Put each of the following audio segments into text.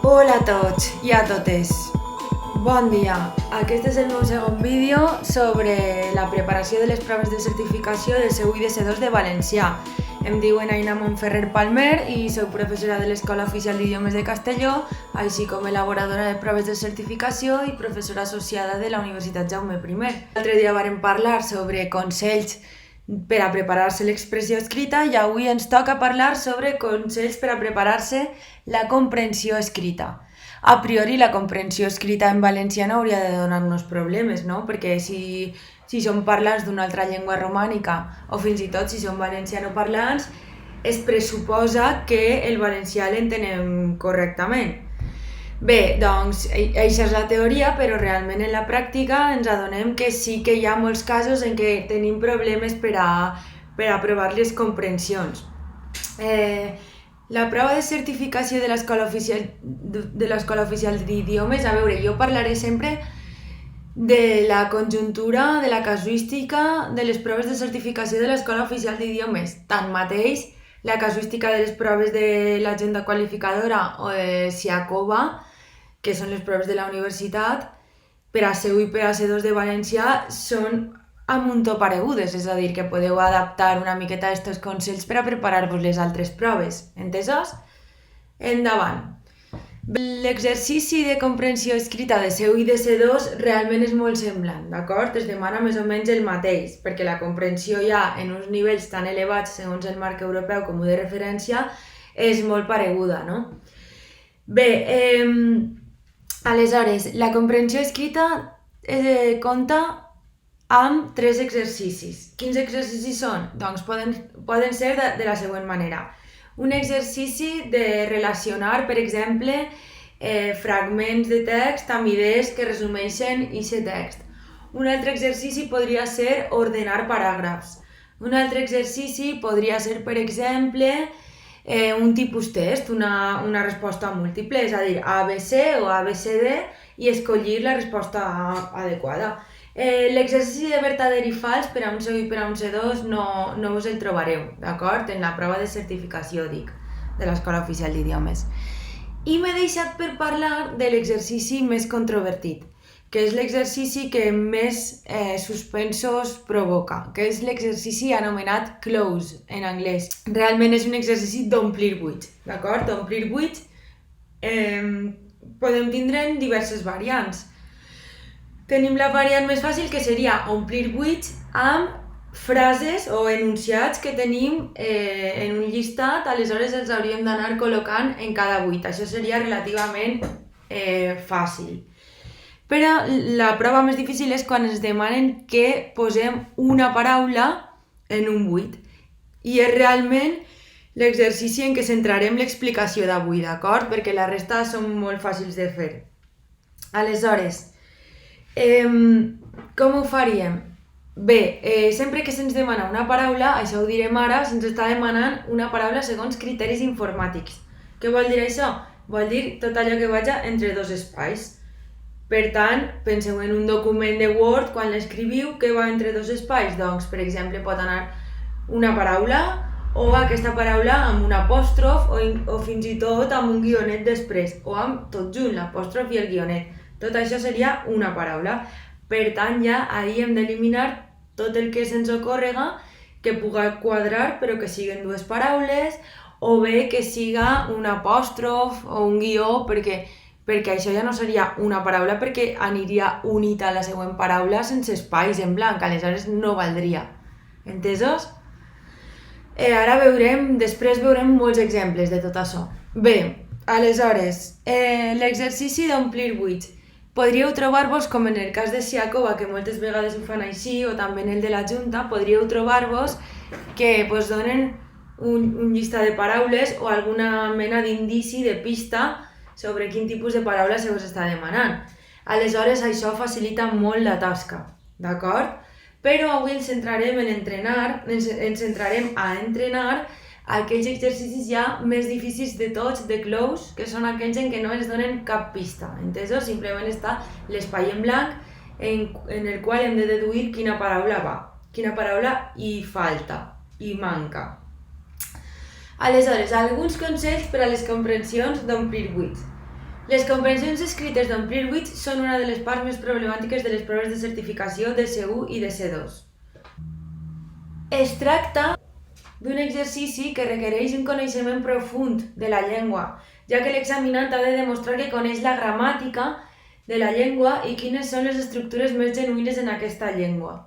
Hola a tots i a totes. Bon dia. Aquest és el meu segon vídeo sobre la preparació de les proves de certificació del C1 i de C2 de valencià. Em diuen Aina Montferrer Palmer i soc professora de l'Escola Oficial d'Idiomes de Castelló, així com elaboradora de proves de certificació i professora associada de la Universitat Jaume I. L'altre dia vàrem parlar sobre consells per a preparar-se l'expressió escrita i avui ens toca parlar sobre consells per a preparar-se la comprensió escrita. A priori la comprensió escrita en valencià no hauria de donar-nos problemes, no? Perquè si som parlants d'una altra llengua romànica o fins i tot si som valencianoparlants, es pressuposa que el valencià l'entenem correctament. Bé, doncs, això és la teoria, però realment en la pràctica ens adonem que sí que hi ha molts casos en què tenim problemes per a provar les comprensions. La prova de certificació de l'Escola Oficial d'Idiomes, a veure, jo parlaré sempre de la conjuntura, de la casuística de les proves de certificació de l'Escola Oficial d'Idiomes. Tanmateix, la casuística de les proves de la Junta Qualificadora o de SIACOBA, que són les proves de la universitat, per a C1 i per a C2 de valencià són a muntó paregudes, és a dir, que podeu adaptar una miqueta aquests consells per a preparar-vos les altres proves. Entesos? Endavant! L'exercici de comprensió escrita de C1 i de C2 realment és molt semblant, d'acord? Es demana més o menys el mateix, perquè la comprensió ja en uns nivells tan elevats segons el marc europeu com de referència és molt pareguda, no? Bé, aleshores, la comprensió escrita compta amb 3 exercicis. Quins exercicis són? Doncs poden ser de la següent manera. Un exercici de relacionar, per exemple, fragments de text amb idees que resumeixen aquest text. Un altre exercici podria ser ordenar paràgrafs. Un altre exercici podria ser, per exemple, un tipus test, una resposta múltiple, és a dir, ABC o ABCD i escollir la resposta adequada. L'exercici de vertader i fals per a un C1 i per a un C2 no us el trobareu, d'acord? En la prova de certificació, dic, de l'Escola Oficial d'Idiomes. I m'he deixat per parlar de l'exercici més controvertit, que és l'exercici que més suspensos provoca, que és l'exercici anomenat close en anglès. Realment és un exercici d'omplir buits, d'acord? D'omplir buits podem tindre diverses variants. Tenim la variant més fàcil, que seria omplir buits amb frases o enunciats que tenim en un llistat, aleshores els hauríem d'anar col·locant en cada buit. Això seria relativament fàcil. Però la prova més difícil és quan ens demanen que posem una paraula en un buit. I és realment l'exercici en què centrarem l'explicació d'avui, d'acord? Perquè la resta són molt fàcils de fer. Aleshores, com ho faríem? Bé, sempre que se'ns demana una paraula, això ho direm ara, se'ns està demanant una paraula segons criteris informàtics. Què vol dir això? Vol dir tot allò que vaja entre dos espais. Per tant, penseu en un document de Word, quan l'escriviu, què va entre dos espais? Doncs, per exemple, pot anar una paraula o aquesta paraula amb un apòstrof o fins i tot amb un guionet després, o amb tot junt, l'apòstrof i el guionet. Tot això seria una paraula. Per tant, ja ahir hem d'eliminar tot el que se'ns ocórrega que pugui quadrar però que siguin dues paraules o bé que siga un apòstrof o un guió perquè això ja no seria una paraula perquè aniria unit a la següent paraula sense espais en blanc, aleshores no valdria. Entesos? Després veurem molts exemples de tot això. Bé, aleshores, l'exercici d'omplir buits. Podríeu trobar-vos, com en el cas de SIACOBA, que moltes vegades ho fan així, o també en el de la Junta, podríeu trobar-vos que us donen un llistat de paraules o alguna mena d'indici, de pista, sobre quin tipus de paraula se us està demanant. Aleshores, això facilita molt la tasca, d'acord? Però avui ens centrarem a entrenar aquells exercicis ja més difícils de tots, de close, que són aquells en què no ens donen cap pista. Entesos? Simplement està l'espai en blanc en el qual hem de deduir quina paraula va, quina paraula hi falta, hi manca. Aleshores, alguns consells per a les comprensions d'omplir buits. Les comprensions escrites d'omplir buits són una de les parts més problemàtiques de les proves de certificació de C1 i de C2. Es tracta d'un exercici que requereix un coneixement profund de la llengua, ja que l'examinant ha de demostrar que coneix la gramàtica de la llengua i quines són les estructures més genuïnes en aquesta llengua.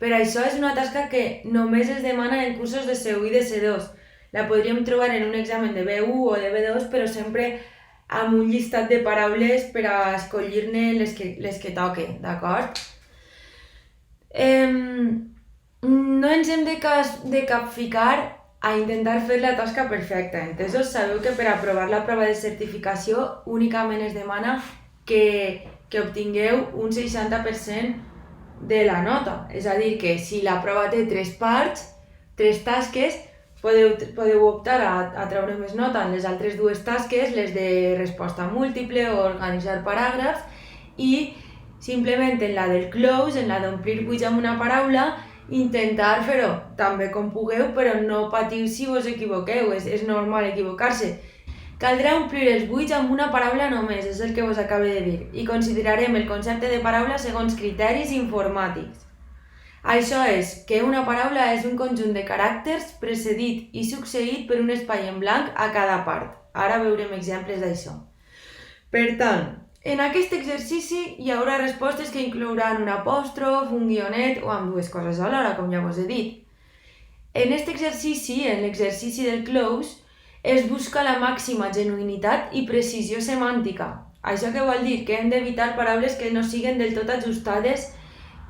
Per això és una tasca que només es demana en cursos de C1 i de C2. La podríem trobar en un examen de B1 o de B2, però sempre amb un llistat de paraules per a escollir-ne les que toque, d'acord? No ens hem de capficar a intentar fer la tasca perfecta, entesos? Sabeu que per aprovar la prova de certificació únicament es demana que obtingueu un 60% de la nota. És a dir, que si la prova té 3 parts, 3 tasques, podeu optar a treure més nota en les altres 2 tasques, les de resposta múltiple o organitzar paràgrafs, i simplement en la del close, en la d'omplir buits amb una paraula, intentar fer-ho també com pugueu, però no patiu si vos equivoqueu, és normal equivocar-se. Caldrà omplir els buits amb una paraula només, és el que vos acabo de dir, i considerarem el concepte de paraula segons criteris informàtics. Això és que una paraula és un conjunt de caràcters precedit i succeït per un espai en blanc a cada part. Ara veurem exemples d'això. Per tant, en aquest exercici hi haurà respostes que inclouran un apòstrof, un guionet o amb 2 coses alhora, com ja vos he dit. En aquest exercici, en l'exercici del close, es busca la màxima genuïnitat i precisió semàntica. Això què vol dir? Que hem d'evitar paraules que no siguen del tot ajustades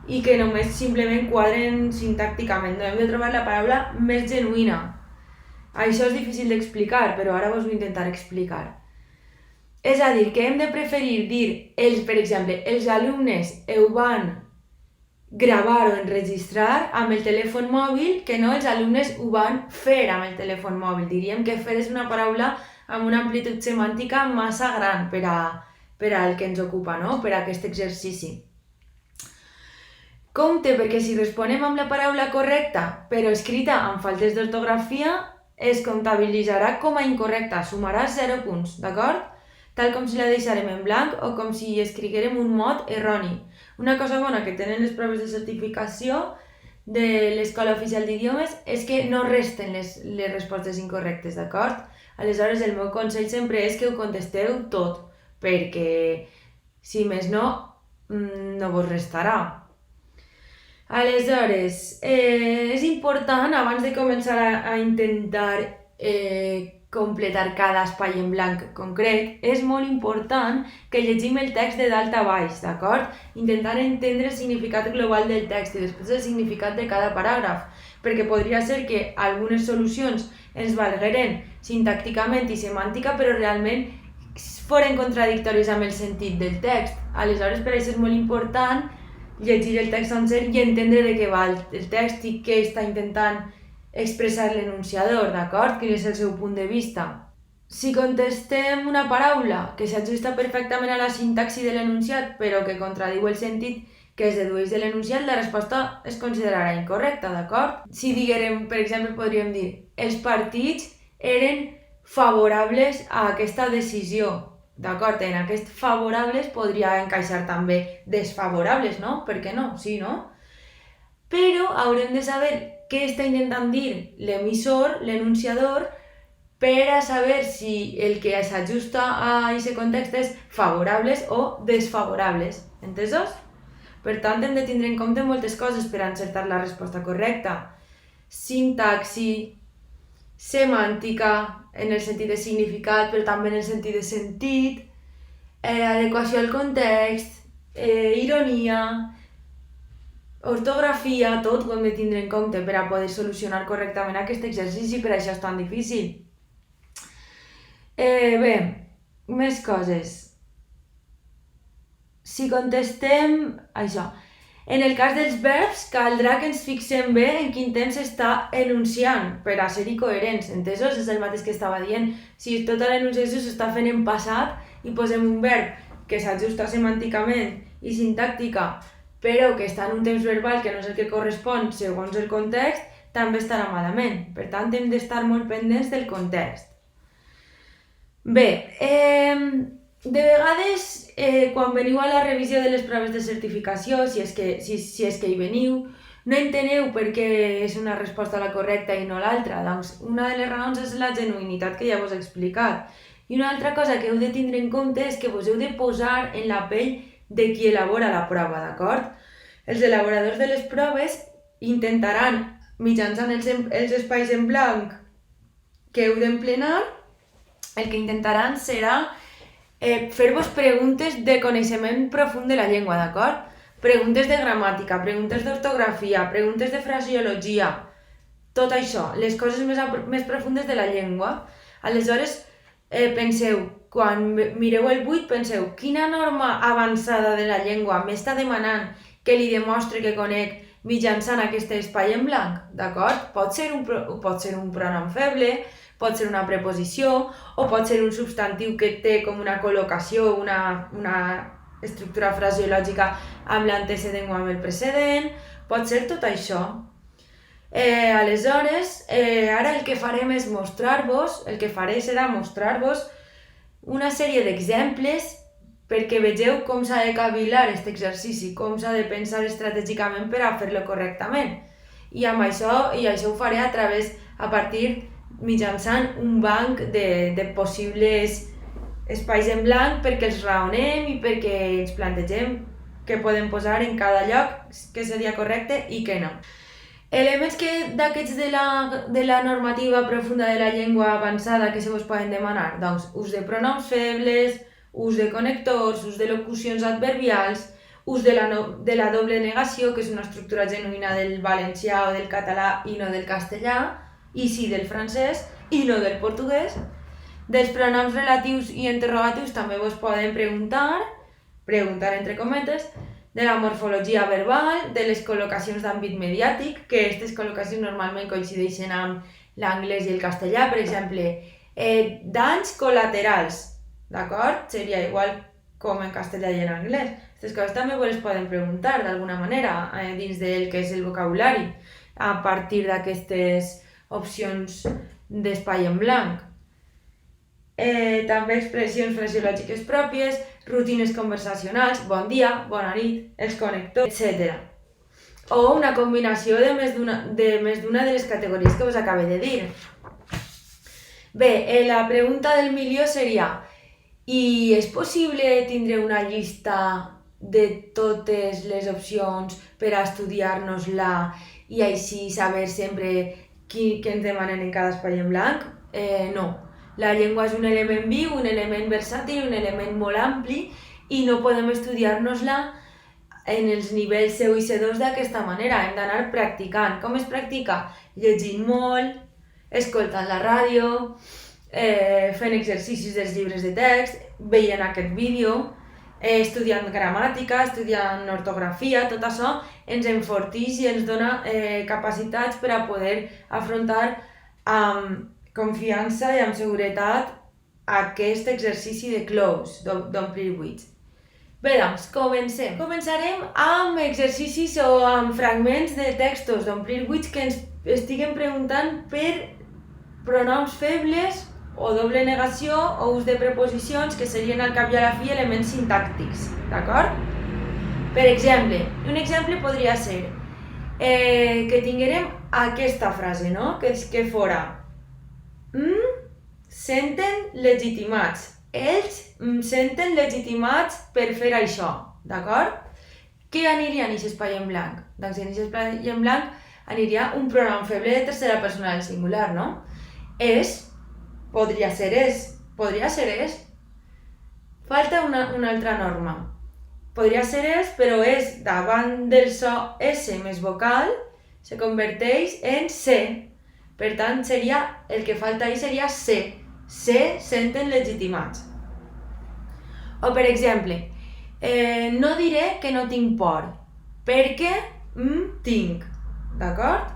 i que només simplement quadren sintàcticament. No hem de trobar la paraula més genuïna. Això és difícil d'explicar, però ara vos ho intentaré explicar. És a dir, que hem de preferir dir, per exemple, els alumnes ho van gravar o enregistrar amb el telèfon mòbil, que no els alumnes ho van fer amb el telèfon mòbil. Diríem que fer és una paraula amb una amplitud semàntica massa gran per al que ens ocupa, no? Per a aquest exercici. Compte, perquè si responem amb la paraula correcta, però escrita amb faltes d'ortografia, es comptabilitzarà com a incorrecta, sumarà 0 punts, d'acord? Tal com si la deixarem en blanc o com si escriguérem un mot erroni. Una cosa bona que tenen les proves de certificació de l'Escola Oficial d'Idiomes és que no resten les respostes incorrectes, d'acord? Aleshores, el meu consell sempre és que ho contesteu tot, perquè, si més no, no vos restarà. Aleshores, és important, abans de començar a intentar completar cada espai en blanc concret, és molt important que llegim el text de dalt a baix, d'acord? Intentar entendre el significat global del text i després el significat de cada paràgraf, perquè podria ser que algunes solucions ens valgueren sintàcticament i semàntica, però realment foren contradictòries amb el sentit del text. Aleshores, per això és molt important llegir el text sencer i entendre de què va el text i què està intentant expressar l'enunciador, d'acord? Quin és el seu punt de vista. Si contestem una paraula que s'ajusta perfectament a la sintaxi de l'enunciat però que contradiu el sentit que es dedueix de l'enunciat, la resposta es considerarà incorrecta, d'acord? Si diguérem, per exemple, podríem dir els partits eren favorables a aquesta decisió, d'acord? En aquest favorables podria encaixar també desfavorables, no? Per què no? Sí, no? Però haurem de saber què està intentant dir l'emissor, l'enunciador, per a saber si el que s'ajusta a aquest context és favorables o desfavorables. Entesos? Per tant, hem de tindre en compte moltes coses per encertar la resposta correcta. Sintaxi, semàntica, en el sentit de significat, però també en el sentit de sentit, adequació al context, ironia, ortografia, tot ho hem de tindre en compte per a poder solucionar correctament aquest exercici, per això és tan difícil. Bé, més coses. Si contestem això, en el cas dels verbs caldrà que ens fixem bé en quin temps s'està enunciant per a ser-hi coherents, entesos? És el mateix que estava dient. Si tota l'enunciació s'està fent en passat i posem un verb que s'ajusta semànticament i sintàctica però que està en un temps verbal que no és el que correspon segons el context, també estarà malament. Per tant, hem d'estar molt pendents del context. Bé, De vegades, quan veniu a la revisió de les proves de certificació, si és que hi veniu, no enteneu per què és una resposta la correcta i no l'altra. Doncs una de les raons és la genuïnitat que ja vos he explicat. I una altra cosa que heu de tindre en compte és que vos heu de posar en la pell de qui elabora la prova, d'acord? Els elaboradors de les proves intentaran, mitjançant els espais en blanc que heu d'emplenar, el que intentaran serà fer-vos preguntes de coneixement profund de la llengua, d'acord? Preguntes de gramàtica, preguntes d'ortografia, preguntes de fraseologia, tot això, les coses més profundes de la llengua. Aleshores, penseu, quan mireu el buit, penseu, quina norma avançada de la llengua m'està demanant que li demostre que conec mitjançant aquest espai en blanc, d'acord? Pot ser un pronom feble, pot ser una preposició, o pot ser un substantiu que té com una col·locació, una estructura fraseològica amb l'antecedent o amb el precedent, pot ser tot això. Aleshores, ara el que farem és el que faré serà mostrar-vos una sèrie d'exemples perquè vegeu com s'ha de cavilar aquest exercici, com s'ha de pensar estratègicament per a fer-lo correctament. I això ho faré a partir mitjançant un banc de possibles espais en blanc perquè els raonem i perquè ens plantegem què podem posar en cada lloc, què seria correcte i què no. Elements d'aquests de la normativa profunda de la llengua avançada que se vos poden demanar, doncs ús de pronoms febles, ús de connectors, ús de locucions adverbials, ús de la doble negació, que és una estructura genuïna del valencià o del català i no del castellà, i sí del francès i no del portuguès. Dels pronoms relatius i interrogatius també vos poden preguntar entre cometes, de la morfologia verbal, de les col·locacions d'àmbit mediàtic, que aquestes col·locacions normalment coincideixen amb l'anglès i el castellà, per exemple, danys col·laterals, d'acord? Seria igual com en castellà i en anglès. Aquestes coses també vos les poden preguntar d'alguna manera dins del que és el vocabulari, a partir d'aquestes opcions d'espai en blanc. També expressions fraseològiques pròpies, rutines conversacionals, bon dia, bona nit, els connectors, etc. O una combinació de més d'una de les categories que us acabo de dir. Bé, la pregunta del milió seria: i és possible tindre una llista de totes les opcions per a estudiar-nos-la i així saber sempre què ens demanen en cada espai en blanc? No. La llengua és un element viu, un element versàtil, un element molt ampli i no podem estudiar-nos-la en els nivells C1 i C2 d'aquesta manera. Hem d'anar practicant. Com es practica? Llegint molt, escoltant la ràdio, fent exercicis dels llibres de text, veient aquest vídeo, estudiant gramàtica, estudiant ortografia. Tot això ens enforteix i ens dona capacitats per a poder afrontar amb confiança i amb seguretat aquest exercici de close, d'omplir buits. Bé, doncs, comencem. Començarem amb exercicis o amb fragments de textos d'omplir buits que ens estiguen preguntant per pronoms febles o doble negació o ús de preposicions que serien al cap i a la fi elements sintàctics, d'acord? Per exemple, un exemple podria ser que tinguérem aquesta frase, no? Que fora senten legitimats. Ells senten legitimats per fer això, d'acord? Què aniria en aquest espai en blanc? Doncs en aquest espai en blanc aniria un pronom feble de tercera persona del singular, no? És, podria ser és. Falta una altra norma. Podria ser és, però és davant del so S més vocal, se converteix en C. Per tant, el que falta ahí seria se. Se senten legitimats. O, per exemple, no diré que no tinc por, perquè tinc, d'acord?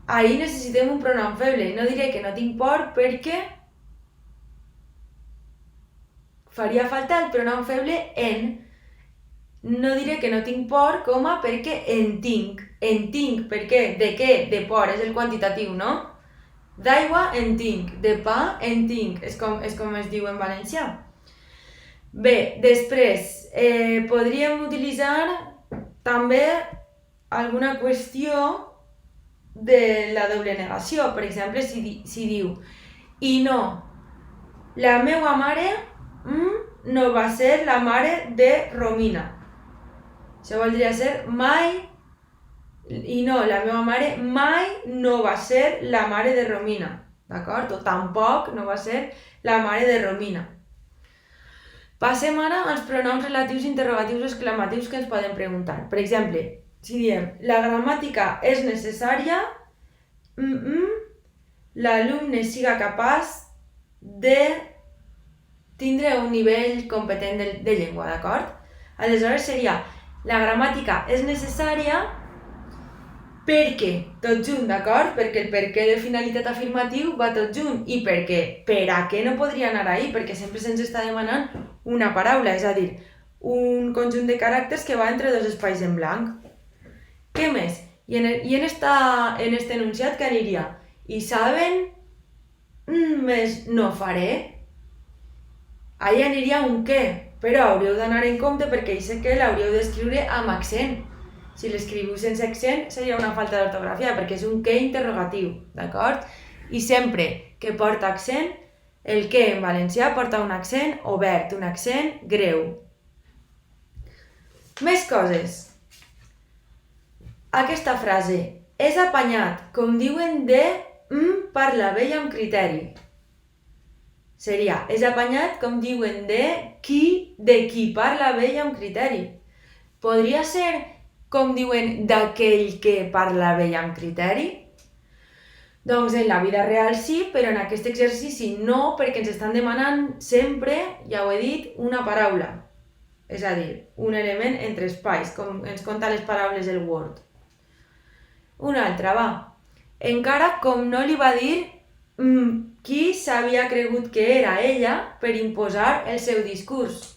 Ahí necessitem un pronom feble. No diré que no tinc por perquè faria falta el pronom feble en. No diré que no tinc por, perquè en tinc. En tinc, per què? De què? De por, és el quantitatiu, no? D'aigua en tinc, de pa en tinc, és com es diu en valencià. Bé, després podríem utilitzar també alguna qüestió de la doble negació. Per exemple, si diu i no, la meva mare no va ser la mare de Romina. Això voldria ser mai, i no, la meva mare mai no va ser la mare de Romina, d'acord? O tampoc no va ser la mare de Romina. Passem ara als pronoms relatius interrogatius o exclamatius que ens poden preguntar. Per exemple, si diem la gramàtica és necessària, l'alumne siga capaç de tindre un nivell competent de llengua, d'acord? Aleshores seria la gramàtica és necessària perquè, tot junt, d'acord? Perquè el per què de finalitat afirmatiu va tot junt. I perquè per a què no podria anar ahí? Perquè sempre se'ns està demanant una paraula, és a dir, un conjunt de caràcters que va entre dos espais en blanc. Què més? I en este enunciat què aniria? I saben? Més no faré? Ahí aniria un què, però hauríeu d'anar en compte perquè sé que l'hauríeu d'escriure amb accent. Si l'escriviu sense accent seria una falta d'ortografia perquè és un què interrogatiu, d'acord? I sempre que porta accent, el què en valencià porta un accent obert, un accent greu. Més coses. Aquesta frase, és apanyat, com diuen de parla bé i amb criteri. Seria, és apanyat, com diuen de qui parla bé i amb criteri. Podria ser, com diuen, d'aquell que parla bé i amb criteri? Doncs en la vida real sí, però en aquest exercici no, perquè ens estan demanant sempre, ja ho he dit, una paraula. És a dir, un element entre espais, com ens conta les paraules el Word. Una altra, va. Encara com no li va dir qui s'havia cregut que era ella per imposar el seu discurs.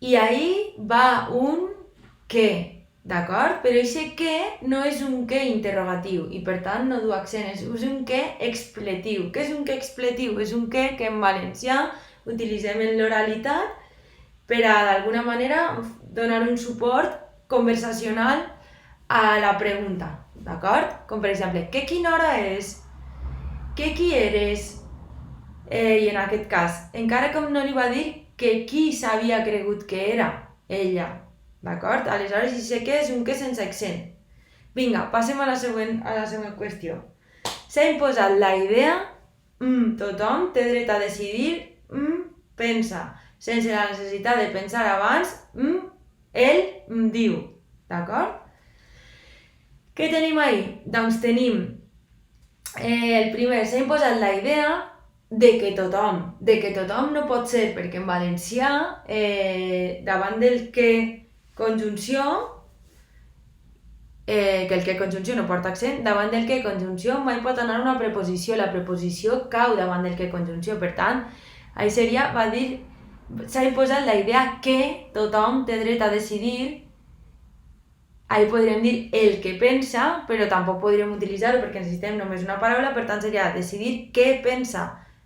I ahí va un què, d'acord? Però aquest què no és un què interrogatiu i per tant no du accent, és un què expletiu. Què és un què expletiu? És un què que en valencià utilitzem en l'oralitat per a d'alguna manera donar un suport conversacional a la pregunta, d'acord? Com per exemple, quina hora és? Qui eres? I en aquest cas, encara com no li va dir que qui s'havia cregut que era ella, d'acord? Aleshores, si sé que és un què sense accent. Vinga, passem a la següent qüestió. S'ha imposat la idea, tothom té dret a decidir, pensa, sense la necessitat de pensar abans, ell diu, d'acord? Què tenim ahí? Doncs tenim el primer, s'ha imposat la idea de que tothom no pot ser, perquè en valencià, davant del que conjunció, que el que conjunció no porta accent, davant del que conjunció mai pot anar una preposició, la preposició cau davant del que conjunció, per tant, ahí seria, s'ha imposat la idea que tothom té dret a decidir. Ahí podríem dir el que pensa, però tampoc podríem utilitzar-ho perquè necessitem només una paraula, per tant seria decidir què pensa,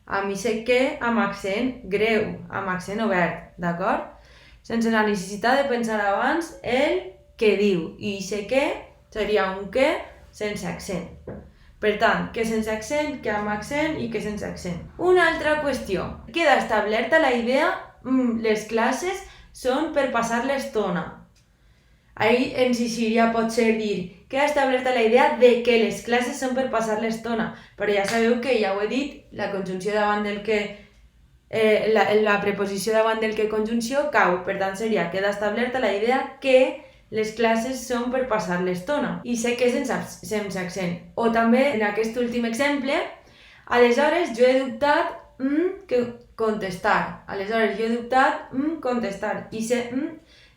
amb aquest què amb accent greu, amb accent obert, d'acord? Sense la necessitat de pensar abans el que diu, i aquest què seria un què sense accent. Per tant, que sense accent, que amb accent i que sense accent. Una altra qüestió. Queda establerta la idea, les classes són per passar l'estona. Ahí ens iria potser dir que ha establerta la idea de que les classes són per passar l'estona, però ja sabeu que, ja ho he dit, la conjunció davant del que, la preposició davant del que conjunció cau, per tant seria queda establerta la idea que les classes són per passar l'estona, i sé que sense accent. O també, en aquest últim exemple, aleshores jo he dubtat contestar, i sé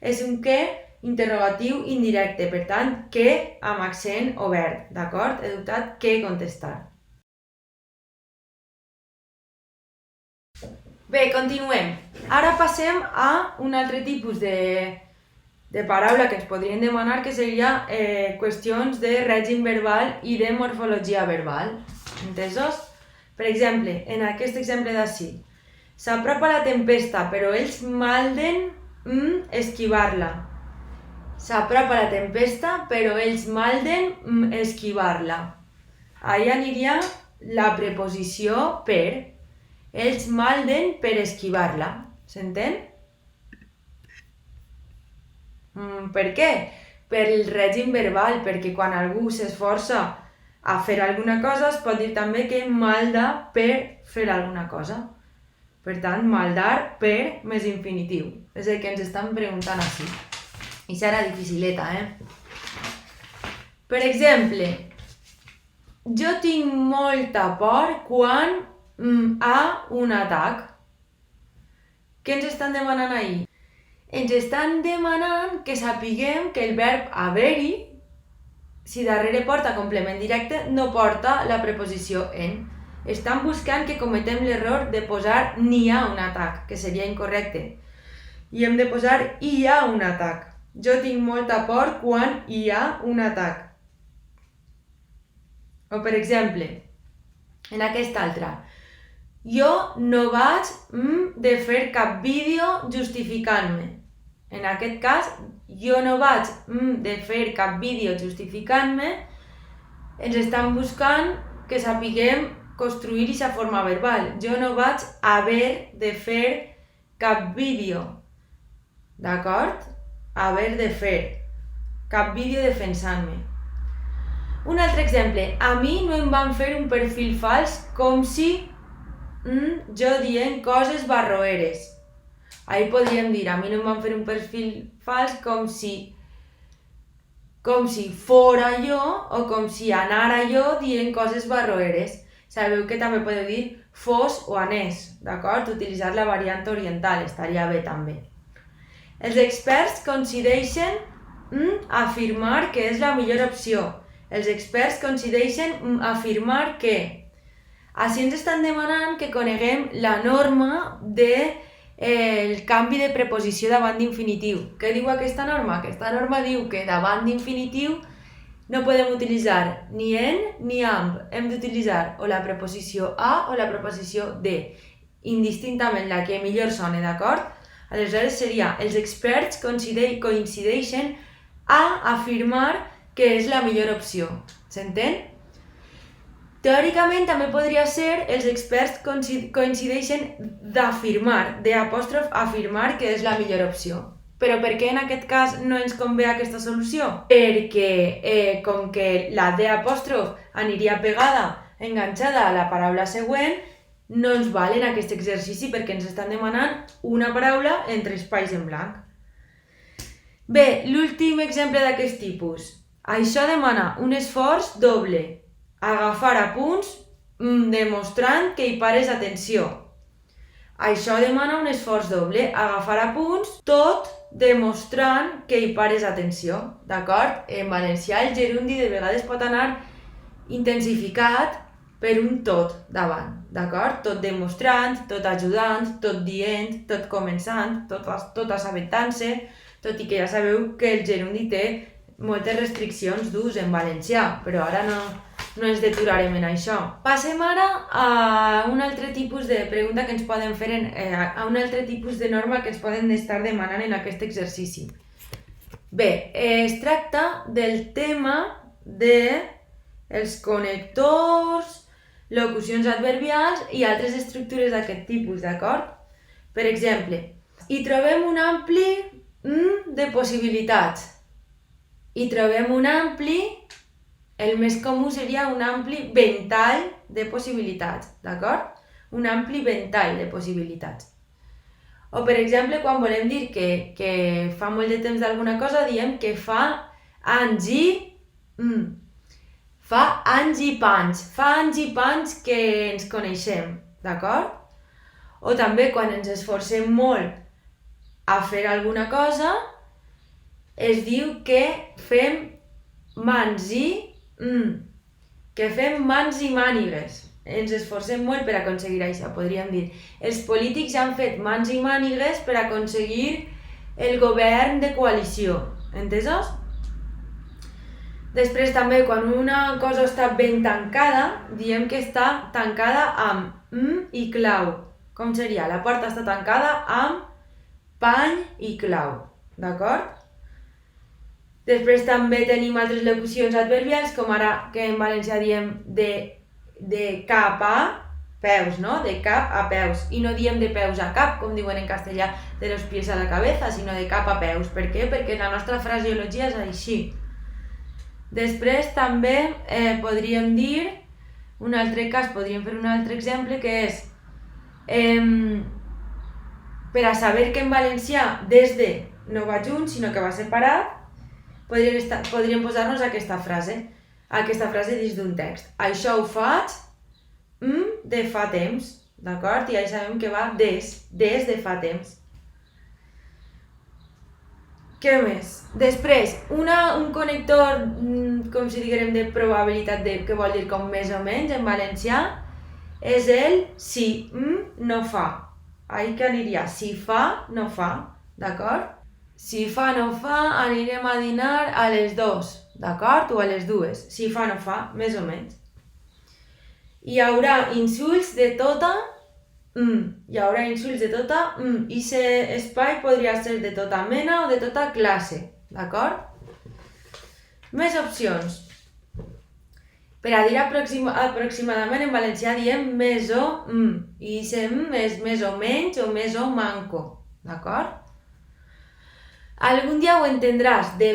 és un què interrogatiu indirecte, per tant, què amb accent obert, d'acord? He dubtat què contestar. Bé, continuem. Ara passem a un altre tipus de paraula que ens podrien demanar, que seria qüestions de règim verbal i de morfologia verbal. Entesos? Per exemple, en aquest exemple d'ací, S'apropa la tempesta, però ells malden esquivar-la. S'apropa la tempesta, però ells malden esquivar-la. Ahí aniria la preposició per. Ells malden per esquivar-la. S'entén? Per què? Per el règim verbal, perquè quan algú s'esforça a fer alguna cosa es pot dir també que malda per fer alguna cosa. Per tant, maldar per més infinitiu. És el que ens estan preguntant així. I serà dificileta, Per exemple, jo tinc molta por quan ha un atac. Què ens estan demanant ahir? Ens estan demanant que sapiguem que el verb haver-hi, si darrere porta complement directe, no porta la preposició en. Estan buscant que cometem l'error de posar n'hi ha un atac, que seria incorrecte. I hem de posar hi ha un atac. Jo tinc molta por quan hi ha un atac. O per exemple, en aquesta altra. Jo no vaig de fer cap vídeo justificant-me. En aquest cas, jo no vaig de fer cap vídeo justificant-me. Ens estan buscant que sapiguem construir aquesta forma verbal. Jo no vaig haver de fer cap vídeo. D'acord? Haver de fer cap vídeo defensant-me. Un altre exemple. A mi no em van fer un perfil fals com si jo dient coses barroeres. Ahí podríem dir, a mi no em van fer un perfil fals com si fora jo o com si anara jo dient coses barroeres. Sabeu que també podeu dir fos o anés, d'acord? Utilitzar la variant oriental, estaria bé també. Els experts coincideixen afirmar que és la millor opció. Els experts coincideixen afirmar que. Així ens estan demanant que coneguem la norma del canvi de preposició davant d'infinitiu. Què diu aquesta norma? Aquesta norma diu que davant d'infinitiu no podem utilitzar ni en ni amb. Hem d'utilitzar o la preposició a o la preposició de, indistintament la que millor soni, d'acord? Aleshores seria, els experts coincideixen a afirmar que és la millor opció. S'entén? Teòricament també podria ser els experts coincideixen d'afirmar, d'apòstrof afirmar que és la millor opció. Però per què en aquest cas no ens convé aquesta solució? Perquè com que la d'apòstrof aniria pegada, enganxada a la paraula següent, no ens val en aquest exercici perquè ens estan demanant una paraula entre espais en blanc. Bé, l'últim exemple d'aquest tipus. Això demana un esforç doble. Agafar apunts demostrant que hi pares atenció. Això demana un esforç doble. Agafar apunts, tot demostrant que hi pares atenció. D'acord? En valencià el gerundi de vegades pot anar intensificat per un tot davant. D'acord? Tot demostrant, tot ajudant, tot dient, tot començant, tot assabentant-se, tot i que ja sabeu que el gerundi té moltes restriccions d'ús en valencià, però ara no ens deturarem en això. Passem ara a un altre tipus de pregunta que ens poden fer, a un altre tipus de norma que ens poden estar demanant en aquest exercici. Bé, es tracta del tema dels connectors, locucions adverbials i altres estructures d'aquest tipus, d'acord? Per exemple, hi trobem un ampli de possibilitats. Hi trobem un ampli, el més comú seria un ampli ventall de possibilitats, d'acord? Un ampli ventall de possibilitats. O, per exemple, quan volem dir que fa molt de temps d'alguna cosa, diem que fa anys i panys que ens coneixem, d'acord? O també quan ens esforcem molt a fer alguna cosa, es diu que fem mans i mànigues. Ens esforcem molt per aconseguir això, podríem dir. Els polítics han fet mans i mànigues per aconseguir el govern de coalició. Entesos? Després també, quan una cosa està ben tancada, diem que està tancada amb i clau. Com seria? La porta està tancada amb pany i clau, d'acord? Després també tenim altres locucions adverbials, com ara que en valencià diem de cap a peus, no? De cap a peus. I no diem de peus a cap, com diuen en castellà, de los pies a la cabeza, sinó de cap a peus. Per què? Perquè la nostra fraseologia és així. Després també podríem dir, un altre cas, podríem fer un altre exemple, que és per a saber que en valencià des de no va junt, sinó que va separat, podríem posar-nos aquesta frase dins d'un text. Això ho faig de fa temps, d'acord? I ja sabem que va des de fa temps. Què més? Després, un connector, com si diguem, de probabilitat, que vol dir com més o menys en valencià, és el si no fa. Ahí que aniria si fa, no fa, d'acord? Si fa, no fa, anirem a dinar a les 2, d'acord? O a les 2. Si fa, no fa, més o menys. Hi haurà insults de tota, hi haurà insults de tota, i aquest espai podria ser de tota mena o de tota classe, d'acord? Més opcions. Per a dir aproximadament en valencià diem més o, i aquest és més o menys o més o manco, d'acord? Algun dia ho entendràs, de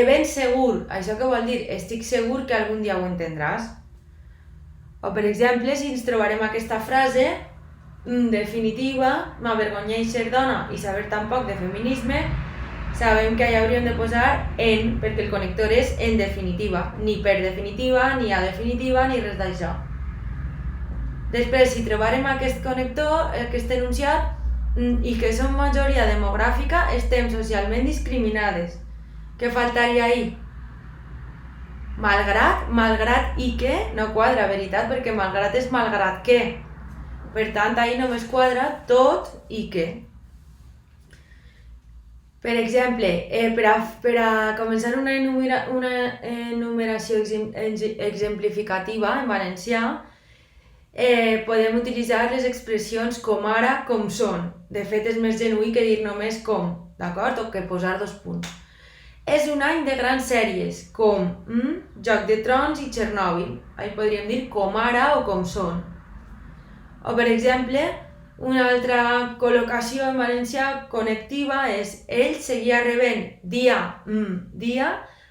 ben segur. Això què vol dir? Estic segur que algun dia ho entendràs. O per exemple, si ens trobarem aquesta frase, definitiva, m'avergonyeix ser dona i saber tan poc de feminisme, sabem que allà hauríem de posar en, perquè el connector és en definitiva. Ni per definitiva, ni a definitiva, ni res d'això. Després, si trobarem aquest connector, aquest enunciat, i que som majoria demogràfica, estem socialment discriminades. Què faltaria ahí? Malgrat i que no quadra, veritat, perquè malgrat és malgrat que. Per tant, ahí només quadra tot i que. Per exemple, per a començar una enumeració exemplificativa en valencià, podem utilitzar les expressions com ara, com són. De fet, és més genuí que dir només com, d'acord? O que posar 2 punts. És un any de grans sèries, com Joc de Trons i Chernobyl. Ahí podríem dir com ara o com són. O, per exemple, una altra col·locació en valencià connectiva és ell seguia rebent dia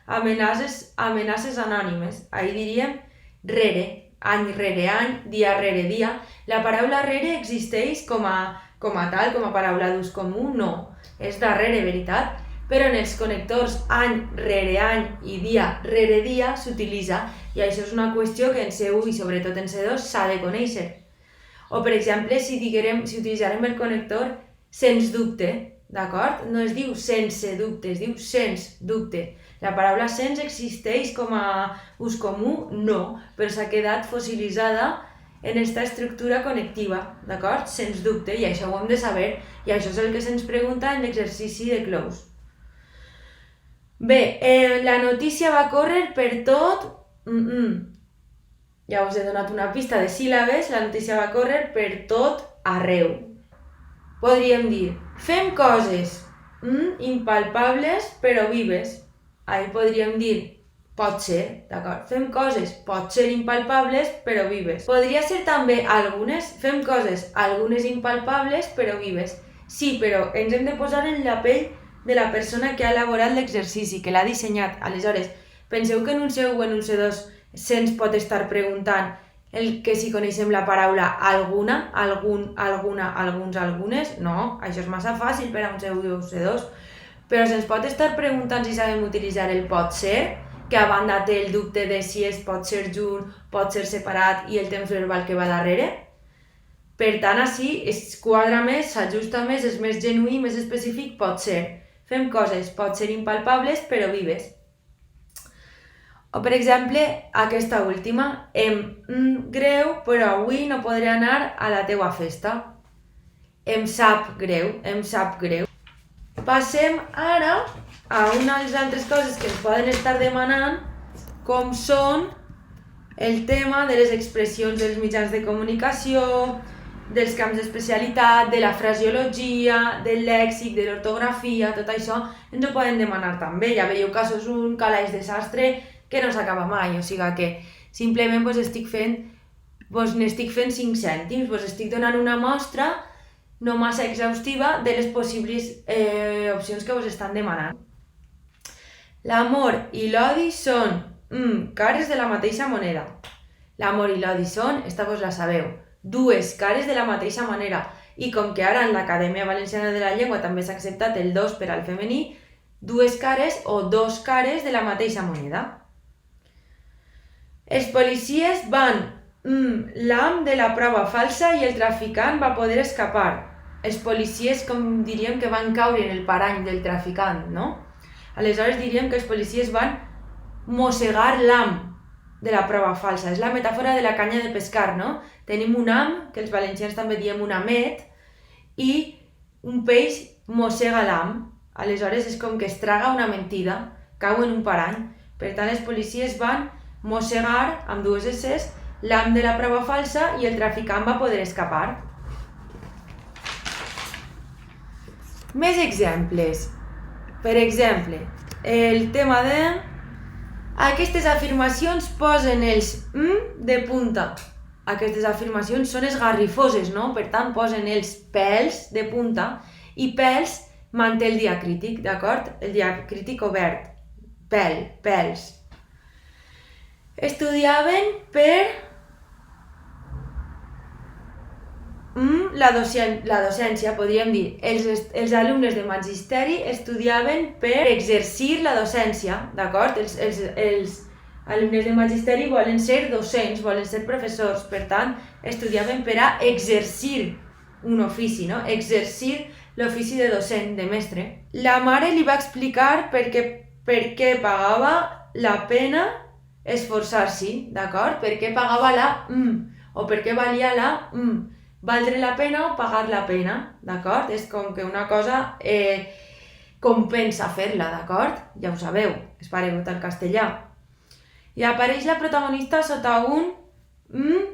amenaces anònimes. Ahí diríem rere. Any rere any, dia rere dia. La paraula rere existeix com a tal, com a paraula d'ús comú? No, és darrere, veritat? Però en els connectors any rere any i dia rere dia s'utilitza, i això és una qüestió que en C1 i sobretot en C2 s'ha de conèixer. O, per exemple, si utilitzarem el connector sens dubte, d'acord? No es diu sense dubte, es diu sens dubte. La paraula sens existeix com a ús comú? No, però s'ha quedat fossilitzada en aquesta estructura connectiva, d'acord? Sens dubte, i això ho hem de saber, i això és el que se'ns pregunta en l'exercici de close. Bé, la notícia va córrer per tot... Ja us he donat una pista de síl·labes, la notícia va córrer per tot arreu. Podríem dir, fem coses impalpables però vives. Ahí podríem dir, pot ser, d'acord? Fem coses, pot ser impalpables, però vives. Podria ser també fem coses, algunes impalpables, però vives. Sí, però ens hem de posar en la pell de la persona que ha elaborat l'exercici, que l'ha dissenyat. Aleshores, penseu que en un C1 o en un C2 se'ns pot estar preguntant que si coneixem la paraula alguna, alguns, algunes? No, això és massa fàcil per a un C1 o un C2. Però se'ns pot estar preguntant si sabem utilitzar el pot ser, que a banda té el dubte de si es pot ser junt, pot ser separat i el temps verbal que va darrere. Per tant, així es quadra més, s'ajusta més, és més genuí, més específic, pot ser. Fem coses, pot ser impalpables, però vives. O, per exemple, aquesta última, em greu, però avui no podré anar a la teua festa. Em sap greu, em sap greu. Passem ara a unes altres coses que ens poden estar demanant, com són el tema de les expressions dels mitjans de comunicació, dels camps d'especialitat, de la fraseologia, del lèxic, de l'ortografia, tot això ens ho poden demanar també. Ja veieu que això és un calaix de sastre que no s'acaba mai, o sigui que simplement n'estic fent 5 cèntims, estic donant una mostra no massa exhaustiva de les possibles opcions que vos estan demanant. L'amor i l'odi són cares de la mateixa moneda. L'amor i l'odi són, esta vos la sabeu, dues cares de la mateixa manera. I com que ara en l'Acadèmia Valenciana de la Llengua també s'ha acceptat el dos per al femení, dues cares o dos cares de la mateixa moneda. Els policies van l'am de la prova falsa i el traficant va poder escapar. Els policies, com diríem, que van caure en el parany del traficant, no? Aleshores diríem que els policies van mossegar l'am de la prova falsa. És la metàfora de la canya de pescar, no? Tenim un am, que els valencians també diem un amet, i un peix mossega l'am. Aleshores és com que es traga una mentida, cau en un parany. Per tant, els policies van mossegar, amb dues esses, l'am de la prova falsa i el traficant va poder escapar. Més exemples. Per exemple, el tema de... Aquestes afirmacions posen els de punta. Aquestes afirmacions són esgarrifoses, no? Per tant, posen els pèls de punta i pèls manté el diacrític, d'acord? El diacrític obert. Pèl, pèls. Estudiaven per la docència, podríem dir. Els alumnes de magisteri estudiaven per exercir la docència, d'acord? Els alumnes de magisteri volen ser docents, volen ser professors, per tant, estudiaven per a exercir un ofici, no? Exercir l'ofici de docent, de mestre. La mare li va explicar per què pagava la pena esforçar-s'hi, d'acord? Per què pagava la o per què valia la valdre la pena o pagar la pena, d'acord? És com que una cosa compensa fer-la, d'acord? Ja ho sabeu, és paregut al castellà. I apareix la protagonista sota un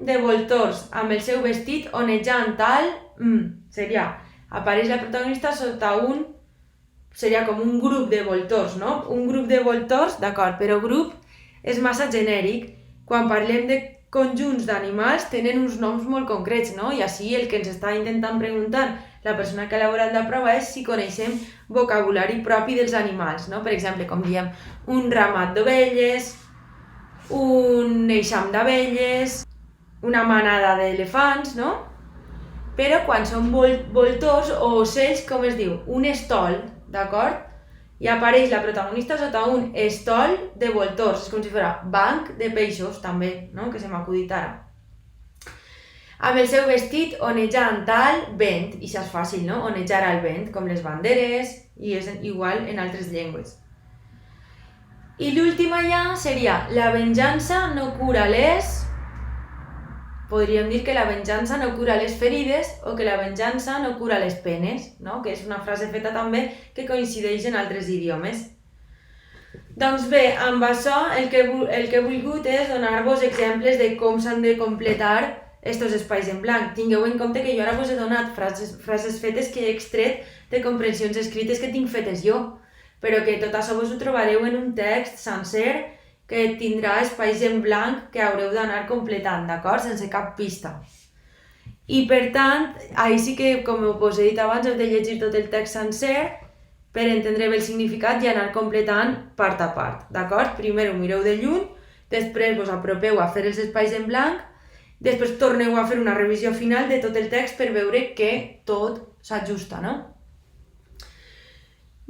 de voltors, amb el seu vestit onejant tal... Apareix la protagonista sota un... Seria com un grup de voltors, no? Un grup de voltors, d'acord, però grup és massa genèric. Quan parlem de conjunts d'animals tenen uns noms molt concrets, no? I així el que ens està intentant preguntar la persona que ha elaborat la prova és si coneixem vocabulari propi dels animals, no? Per exemple, com diem, un ramat d'ovelles, un eixam d'abelles, una manada d'elefants, no? Però quan són voltors o ocells, com es diu? Un estol, d'acord? I apareix la protagonista sota un estol de voltors, és com si fos banc de peixos, també, no? Que se m'ha acudit ara. Amb el seu vestit onejant al vent, i això és fàcil, no? Onejar al vent, com les banderes, i és igual en altres llengües. I l'última ja seria, la venjança no cura les... Podríem dir que la venjança no cura les ferides o que la venjança no cura les penes, no? Que és una frase feta també que coincideix en altres idiomes. Doncs bé, amb això el que he volgut és donar-vos exemples de com s'han de completar aquests espais en blanc. Tingueu en compte que jo ara vos he donat frases fetes que he extret de comprensions escrites que tinc fetes jo, però que tot això vos ho trobareu en un text sencer que tindrà espais en blanc que haureu d'anar completant, d'acord? Sense cap pista. I per tant, ahir sí que, com us he dit abans, heu de llegir tot el text sencer per entendre bé el significat i anar completant part a part, d'acord? Primer ho mireu de lluny, després vos apropeu a fer els espais en blanc, després torneu a fer una revisió final de tot el text per veure que tot s'ajusta, no?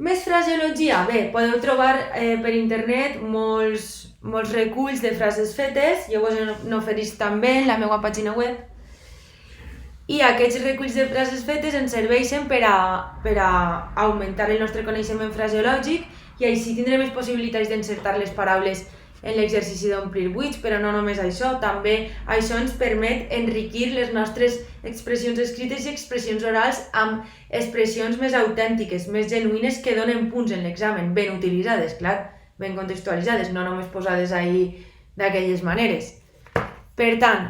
Més fraseologia. Bé, podeu trobar per internet molts reculls de frases fetes, jo vos n'oferís també en la meva pàgina web. I aquests reculls de frases fetes ens serveixen per a augmentar el nostre coneixement fraseològic i així tindrem més possibilitats d'encertar les paraules en l'exercici d'omplir buits, però no només això, també això ens permet enriquir les nostres expressions escrites i expressions orals amb expressions més autèntiques, més genuïnes que donen punts en l'examen, ben utilitzades, clar, ben contextualitzades, no només posades ahí d'aquelles maneres. Per tant,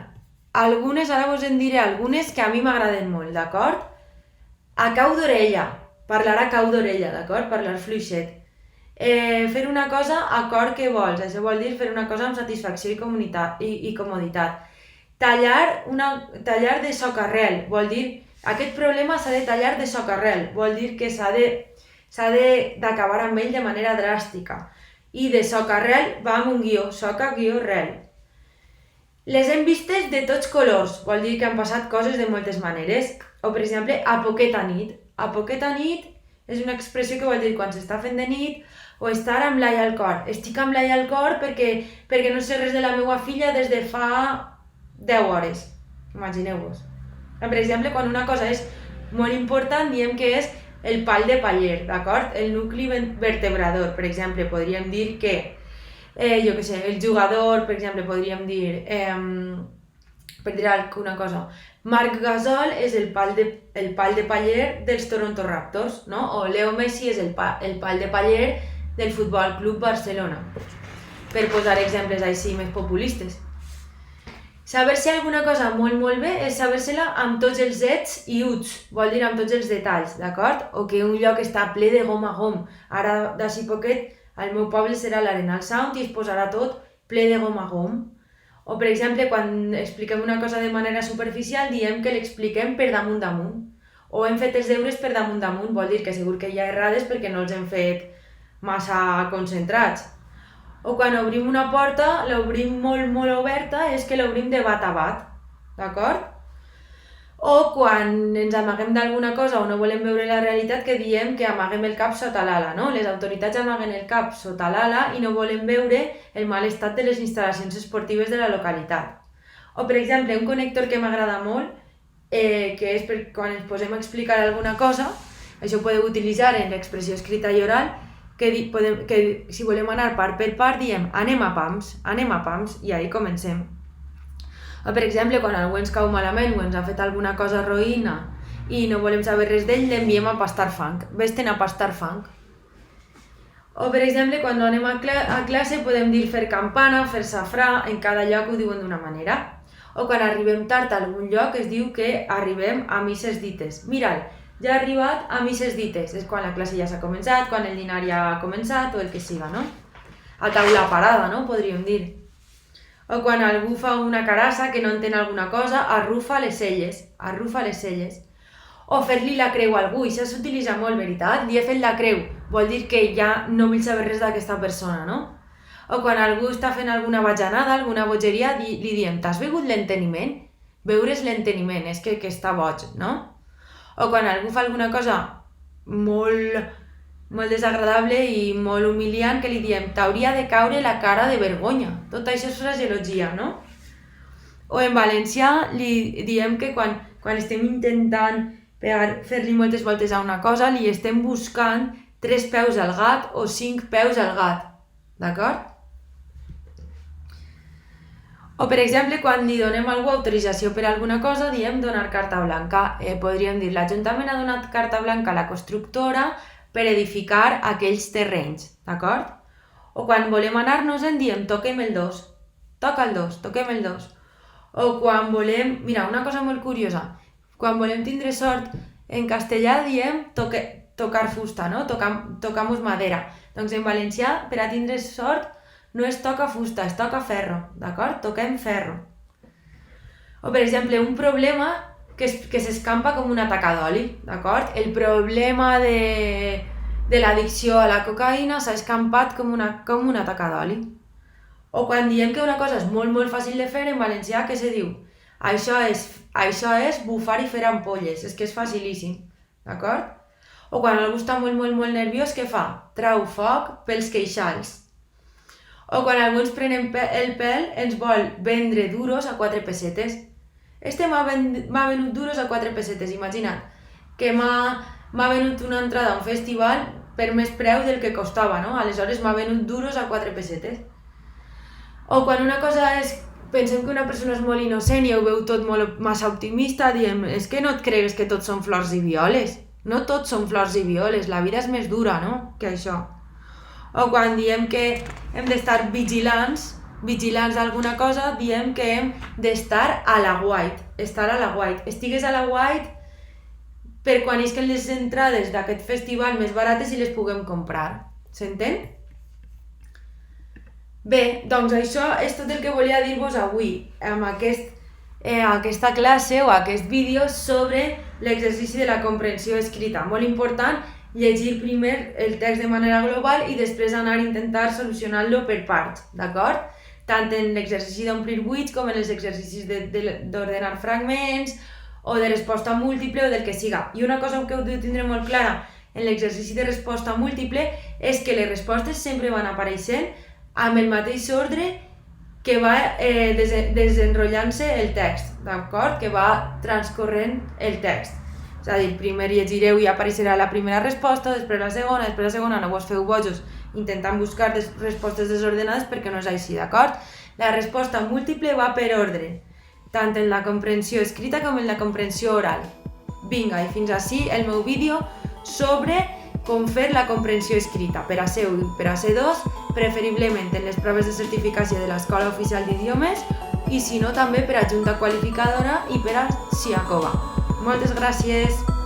ara vos en diré algunes que a mi m'agraden molt, d'acord? A cau d'orella, parlar a cau d'orella, d'acord? Parlar fluixet. Fer una cosa a cor que vols, això vol dir fer una cosa amb satisfacció i comoditat. Tallar de socarrel, vol dir, aquest problema s'ha de tallar de socarrel, vol dir que s'ha d'acabar amb ell de manera dràstica. I de socarrel va amb un guió, soca-rel. Les hem vistes de tots colors, vol dir que han passat coses de moltes maneres. O, per exemple, a poqueta nit. A poqueta nit és una expressió que vol dir quan s'està fent de nit o estar amb l'ai al cor. Estic amb l'ai al cor perquè no sé res de la meva filla des de fa 10 hores. Imagineu-vos. Per exemple, quan una cosa és molt important, diem que és el pal de paller, d'acord? El nucli vertebrador, per exemple, podríem dir que el jugador, per exemple, podríem dir, per dir alguna cosa, Marc Gasol és el pal de paller dels Toronto Raptors, no? O Leo Messi és el pal de paller del Futbol Club Barcelona, per posar exemples així més populistes. Saber-se alguna cosa molt bé és saber-se-la amb tots els ets i uts, vol dir amb tots els detalls, d'acord? O que un lloc està ple de gom a gom. Ara, d'ací poquet, al meu poble serà l'Arenal Sound i es posarà tot ple de gom a gom. O, per exemple, quan expliquem una cosa de manera superficial, diem que l'expliquem per damunt. O hem fet els deures per damunt, vol dir que segur que hi ha errades perquè no els hem fet massa concentrats. O quan obrim una porta, l'obrim molt oberta, és que l'obrim de bat a bat, d'acord? O quan ens amaguem d'alguna cosa o no volem veure la realitat, que diem que amaguem el cap sota l'ala, no? Les autoritats amaguen el cap sota l'ala i no volen veure el mal estat de les instal·lacions esportives de la localitat. O, per exemple, un connector que m'agrada molt, que és per quan ens posem a explicar alguna cosa, això ho podeu utilitzar en l'expressió escrita i oral, que si volem anar part per part diem anem a pams, i ahí comencem. O, per exemple, quan algú ens cau malament o ens ha fet alguna cosa roïna i no volem saber res d'ell, l'enviem a pastar fang. Vés-te'n a pastar fang. O, per exemple, quan anem a classe podem dir fer campana, fer safrà, en cada lloc ho diuen d'una manera. O quan arribem tard a algun lloc es diu que arribem a misses dites. Mira'l, ja ha arribat a misses dites, és quan la classe ja s'ha començat, quan el dinar ja ha començat o el que siga, no? A taula parada, no? Podríem dir. O quan algú fa una carassa que no entén alguna cosa, arrufa les celles. O fer-li la creu a algú, això s'utilitza molt, veritat? Li he fet la creu, vol dir que ja no vull saber res d'aquesta persona, no? O quan algú està fent alguna bajanada, alguna bogeria, li diem, t'has begut l'enteniment? Beure's l'enteniment, és que està boig, no? O quan algú fa alguna cosa molt desagradable i molt humiliant, que li diem, t'hauria de caure la cara de vergonya. Tot això és fraseologia, no? O en valencià li diem que quan estem intentant fer-li moltes voltes a una cosa, li estem buscant 3 peus al gat o 5 peus al gat, d'acord? O, per exemple, quan li donem a algú autorització per alguna cosa, diem donar carta blanca. Podríem dir, l'Ajuntament ha donat carta blanca a la constructora per edificar aquells terrenys, d'acord? O quan volem anar-nos-en diem, toquem el 2, toca el 2, toquem el 2. O quan volem, mira, una cosa molt curiosa, quan volem tindre sort, en castellà diem tocar fusta, no? Tocamos madera. Doncs en valencià, per a tindre sort, no es toca fusta, es toca ferro, d'acord? Toquem ferro. O, per exemple, un problema que s'escampa com una taca d'oli, d'acord? El problema de l'addicció a la cocaïna s'ha escampat com una taca d'oli. O quan diem que una cosa és molt fàcil de fer, en valencià, què se diu? Això és bufar i fer ampolles, és que és facilíssim, d'acord? O quan algú està molt nerviós, què fa? Trau foc pels queixals. O quan algú ens pren el pèl, ens vol vendre duros a 4 pessetes. M'ha venut duros a 4 pessetes, imagina't, que m'ha venut una entrada a un festival per més preu del que costava, no? Aleshores m'ha venut duros a 4 pessetes. O quan una cosa és, pensem que una persona és molt innocent i ho veu tot molt massa optimista, diem, és que no et cregues que tots són flors i violes. No tots són flors i violes, la vida és més dura, no?, que això. O quan diem que hem d'estar vigilants vigilants d'alguna cosa, diem que hem d'estar a la white. Estar a la white. Estigues a la white per quan isquen les entrades d'aquest festival més barates i les puguem comprar. S'entén? Bé, doncs això és tot el que volia dir-vos avui amb aquesta classe o aquest vídeo sobre l'exercici de la comprensió escrita. Molt important llegir primer el text de manera global i després anar a intentar solucionar-lo per parts, d'acord? Tant en l'exercici d'omplir buits com en els exercicis d'ordenar fragments o de resposta múltiple o del que siga. I una cosa que heu de tindre molt clara en l'exercici de resposta múltiple és que les respostes sempre van apareixent amb el mateix ordre que va desenrotllant-se el text, d'acord? Que va transcorrent el text. És a dir, primer llegireu i apareixerà la primera resposta, després la segona, no vos feu bojos intentant buscar respostes desordenades perquè no és així, d'acord? La resposta múltiple va per ordre, tant en la comprensió escrita com en la comprensió oral. Vinga, i fins ací el meu vídeo sobre com fer la comprensió escrita per a C1 i per a C2, preferiblement en les proves de certificació de l'Escola Oficial d'Idiomes i si no també per a Junta Qualificadora i per a SIACOBA. Moltes gràcies!